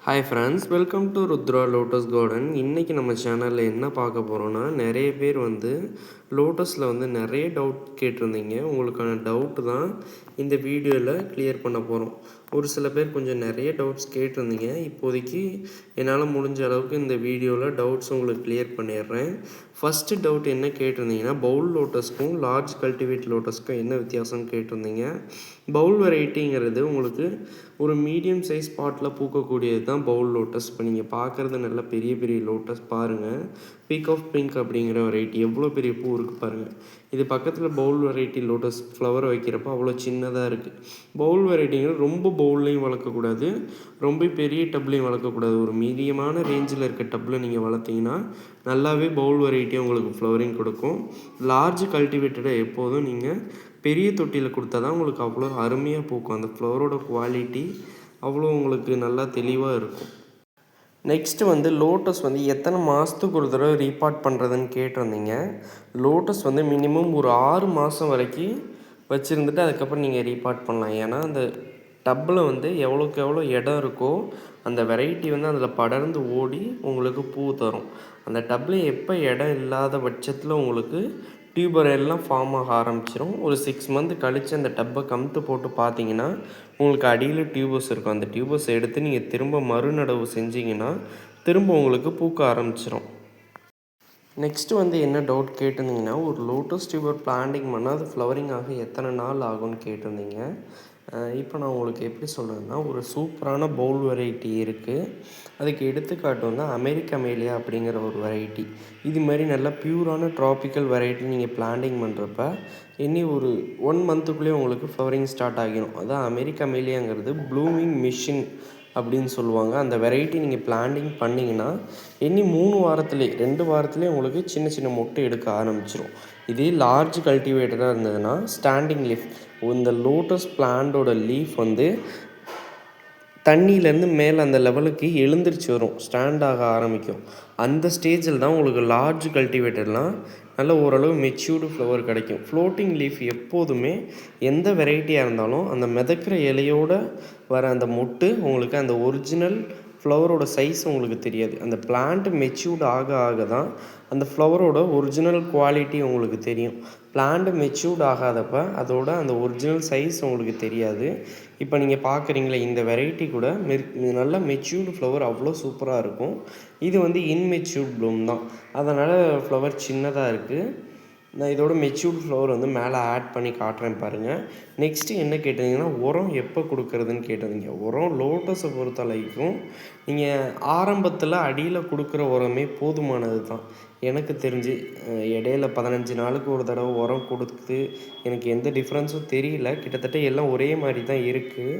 Hi friends, welcome to Rudra lotus garden. இன்றைக்கி நம்ம சேனலில் என்ன பார்க்க போகிறோன்னா, நிறைய பேர் லோட்டஸில் நிறைய டவுட் கேட்டிருந்தீங்க. உங்களுக்கான டவுட்டு தான் இந்த வீடியோவில் கிளியர் பண்ண போகிறோம். ஒரு சில பேர் கொஞ்சம் நிறைய டவுட்ஸ் கேட்டிருந்தீங்க. இப்போதைக்கு என்னால் முடிஞ்ச அளவுக்கு இந்த வீடியோவில் டவுட்ஸ் உங்களுக்கு கிளியர் பண்ணிடுறேன். ஃபஸ்ட்டு டவுட் என்ன கேட்டிருந்தீங்கன்னா, பவுல் லோட்டஸ்க்கும் லார்ஜ் கல்டிவேட் லோட்டஸ்க்கும் என்ன வித்தியாசம்னு கேட்டிருந்தீங்க. பவுல் வெரைட்டிங்கிறது உங்களுக்கு ஒரு மீடியம் சைஸ் பாட்டில் பூக்கக்கூடியது தான் பவுல் லோட்டஸ். இப்போ நீங்கள் பார்க்குறது நல்ல பெரிய பெரிய லோட்டஸ் பாருங்கள். பீக் ஆஃப் பிங்க் அப்படிங்கிற வெரைட்டி எவ்வளோ பெரிய பூ இருக்குது பாருங்கள். இது பக்கத்தில் பவுல் வெரைட்டி லோட்டஸ் ஃப்ளவர் வைக்கிறப்போ அவ்வளோ சின்னதாக இருக்குது. பவுல் வெரைட்டிங்கிறது ரொம்ப பவுல்லையும் வளர்க்கக்கூடாது, ரொம்ப பெரிய டப்லையும் வளர்க்கக்கூடாது. ஒரு மீடியமான ரேஞ்சில் இருக்க டப்பில் நீங்கள் வளர்த்திங்கன்னா நல்லாவே பவுல் வெரைட்டி உங்களுக்கு ஃப்ளவரிங் கொடுக்கும். லார்ஜ் கல்டிவேட்டடை எப்போதும் நீங்கள் பெரிய தொட்டியில் கொடுத்தா தான் உங்களுக்கு அவ்வளோ அருமையாக பூக்கும். அந்த ஃப்ளவரோட குவாலிட்டி அவ்வளோ உங்களுக்கு நல்லா தெளிவாக இருக்கும். நெக்ஸ்ட்டு லோட்டஸ் எத்தனை மாதத்துக்கு ஒரு தடவை ரீபாட் பண்ணுறதுன்னு கேட்டிருந்தீங்க. லோட்டஸ் மினிமம் ஒரு 6 மாதம் வரைக்கும் வச்சுருந்துட்டு அதுக்கப்புறம் நீங்கள் ரீபாட் பண்ணலாம். ஏன்னா அந்த டப்பில் எவ்வளோக்கு எவ்வளோ இடம் இருக்கோ அந்த வெரைட்டி அதில் படர்ந்து ஓடி உங்களுக்கு பூ தரும். அந்த டப்பில் எப்போ இடம் இல்லாத பட்சத்தில் உங்களுக்கு டியூபர் எல்லாம் ஃபார்ம் ஆக ஆரம்பிச்சிடும். ஒரு 6 மந்த் கழித்து அந்த டப்பை கமுத்து போட்டு பார்த்தீங்கன்னா உங்களுக்கு அடியில் டியூபர்ஸ் இருக்கும். அந்த டியூபர்ஸ் எடுத்து நீங்கள் திரும்ப மறுநடவு செஞ்சிங்கன்னா திரும்ப உங்களுக்கு பூக்க ஆரம்பிச்சிடும். நெக்ஸ்ட்டு என்ன டவுட் கேட்டிருந்தீங்கன்னா, ஒரு லோட்டஸ் டியூபர் பிளான்டிங் பண்ணால் அது ஃப்ளவரிங் ஆக எத்தனை நாள் ஆகும்னு கேட்டிருந்தீங்க. இப்போ நான் உங்களுக்கு எப்படி சொல்கிறேன்னா, ஒரு சூப்பரான பவுல் வெரைட்டி இருக்குது. அதுக்கு எடுத்துக்காட்டு அமெரிக்க அமேலியா அப்படிங்கிற ஒரு வெரைட்டி. இது மாதிரி நல்லா பியூரான ட்ராபிக்கல் வெரைட்டி நீங்கள் பிளான்டிங் பண்ணுறப்ப ஒரு 1 மந்த்துக்குள்ளேயே உங்களுக்கு ஃப்ளவரிங் ஸ்டார்ட் ஆகிடும். அதான் அமெரிக்க அமேலியாங்கிறது ப்ளூமிங் மிஷின் அப்படின்னு சொல்லுவாங்க. அந்த வெரைட்டி நீங்கள் பிளான்டிங் பண்ணிங்கன்னா 3 வாரத்துலேயே 2 வாரத்துலேயே உங்களுக்கு சின்ன சின்ன மொட்டை எடுக்க ஆரம்பிச்சிடும். இதே லார்ஜ் கல்டிவேட்டடாக இருந்ததுன்னா ஸ்டாண்டிங் லீஃப், இந்த லோட்டஸ் பிளான்டோட லீஃப் தண்ணியிலேருந்து மேலே அந்த லெவலுக்கு எழுந்திரிச்சு வரும், ஸ்டாண்ட் ஆக ஆரம்பிக்கும். அந்த ஸ்டேஜில் தான் உங்களுக்கு லார்ஜ் கல்டிவேட்டர்லாம் நல்ல ஓரளவு மெச்சூர்டு ஃப்ளவர் கிடைக்கும். ஃப்ளோட்டிங் லீஃப் எப்போதுமே எந்த வெரைட்டியாக இருந்தாலும் அந்த மிதக்கிற இலையோடு வர அந்த மொட்டு உங்களுக்கு அந்த ஒரிஜினல் ஃப்ளவரோட சைஸ் உங்களுக்கு தெரியாது. அந்த பிளான்ட் மெச்சூர்டு ஆக ஆக தான் அந்த ஃப்ளவரோட ஒரிஜினல் குவாலிட்டி உங்களுக்கு தெரியும். பிளான்ட் மெச்சூர்டு ஆகாதப்போ அதோட அந்த ஒரிஜினல் சைஸ் உங்களுக்கு தெரியாது. இப்போ நீங்கள் பார்க்குறீங்களே இந்த வெரைட்டி கூட நல்ல மெச்சூர்டு ஃப்ளவர் அவ்வளோ சூப்பராக இருக்கும். இது இன்மெச்சூர்ட் ப்ளூம் தான், அதனால் ஃப்ளவர் சின்னதாக இருக்குது. நான் இதோட மெச்சூர்ட் ஃப்ளவர் மேலே ஆட் பண்ணி காட்டுறேன் பாருங்கள். நெக்ஸ்ட்டு என்ன கேட்டிங்கன்னா, உரம் எப்போ கொடுக்குறதுன்னு கேட்டிருந்தீங்க. உரம் லோட்டஸை பொறுத்தளவுக்கும் நீங்கள் ஆரம்பத்தில் அடியில் கொடுக்குற உரமே போதுமானது தான். எனக்கு தெரிஞ்சு இடையில 15 நாளுக்கு ஒரு தடவை உரம் கொடுத்து எனக்கு எந்த டிஃப்ரென்ஸும் தெரியல. கிட்டத்தட்ட எல்லாம் ஒரே மாதிரி தான் இருக்குது.